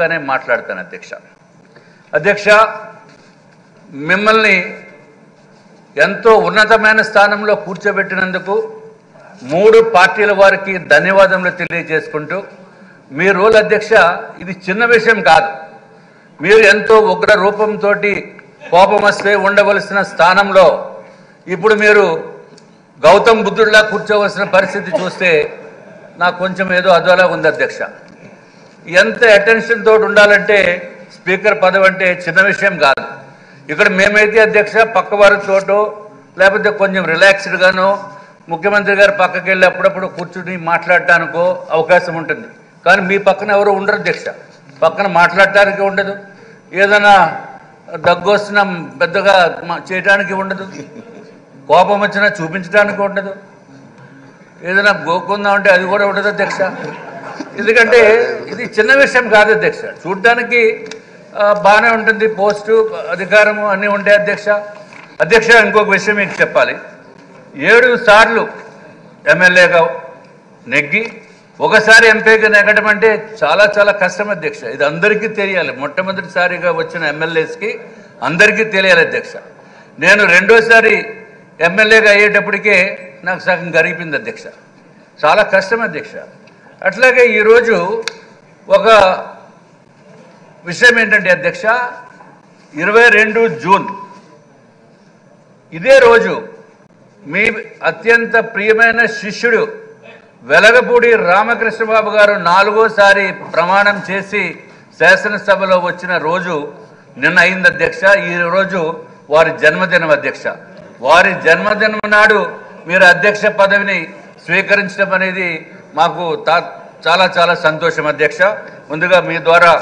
గానే మాట్లాడతాను అధ్యక్ష మిమ్మల్ని ఎంతో ఉన్నతమైన స్థానంలో కూర్చోబెట్టినందుకు 3 పార్టీల వారికి ధన్యవాదములు తెలియజేసుకుంటూ మీ రోల్ అధ్యక్ష ఇది చిన్న విషయం కాదు. మీరు ఎంతో ఉగ్ర రూపంతో కోపం వస్తే ఉండవలసిన స్థానంలో ఇప్పుడు మీరు గౌతమ్ బుద్ధుడిలా కూర్చోవలసిన పరిస్థితి చూస్తే నాకు కొంచెం ఏదో అదోలా ఉంది అధ్యక్ష. ఎంత అటెన్షన్ తోటి ఉండాలంటే స్పీకర్ పదవి అంటే చిన్న విషయం కాదు. ఇక్కడ మేమైతే అధ్యక్ష పక్క వారితోటో లేకపోతే కొంచెం రిలాక్స్డ్గానో ముఖ్యమంత్రి గారు పక్కకి వెళ్ళి అప్పుడప్పుడు కూర్చుని మాట్లాడటానికో అవకాశం ఉంటుంది. కానీ మీ పక్కన ఎవరు ఉండరు అధ్యక్ష. పక్కన మాట్లాడటానికి ఉండదు, ఏదైనా దగ్గు వస్తున్నా పెద్దగా చేయడానికి ఉండదు, కోపం వచ్చినా చూపించడానికి ఉండదు, ఏదైనా గోకుందామంటే అది కూడా ఉండదు అధ్యక్ష. ఎందుకంటే ఇది చిన్న విషయం కాదు అధ్యక్ష. చూడటానికి బాగానే ఉంటుంది, పోస్టు అధికారము అన్నీ ఉంటాయి అధ్యక్ష. ఇంకొక విషయం మీకు చెప్పాలి. 7 సార్లు ఎమ్మెల్యేగా నెగ్గి ఒకసారి ఎంపీగా నెగ్గడం అంటే చాలా చాలా కష్టం అధ్యక్ష. ఇది అందరికీ తెలియాలి. మొట్టమొదటిసారిగా వచ్చిన ఎమ్మెల్యేస్కి అందరికీ తెలియాలి అధ్యక్ష. నేను రెండోసారి ఎమ్మెల్యేగా అయ్యేటప్పటికే నాకు సగం గరిపింది అధ్యక్ష. చాలా కష్టం అధ్యక్ష. అట్లాగే ఈరోజు ఒక విషయం ఏంటంటే అధ్యక్ష 22 జూన్ ఇదే రోజు మీ అత్యంత ప్రియమైన శిష్యుడు వెలగపూడి రామకృష్ణబాబు గారు 4వసారి ప్రమాణం చేసి శాసనసభలో వచ్చిన రోజు నిన్న అయింది అధ్యక్ష. ఈ రోజు వారి జన్మదినం అధ్యక్ష. వారి జన్మదినం నాడు మీరు అధ్యక్ష పదవిని స్వీకరించడం అనేది మాకు చాలా చాలా సంతోషం అధ్యక్ష. ముందుగా మీ ద్వారా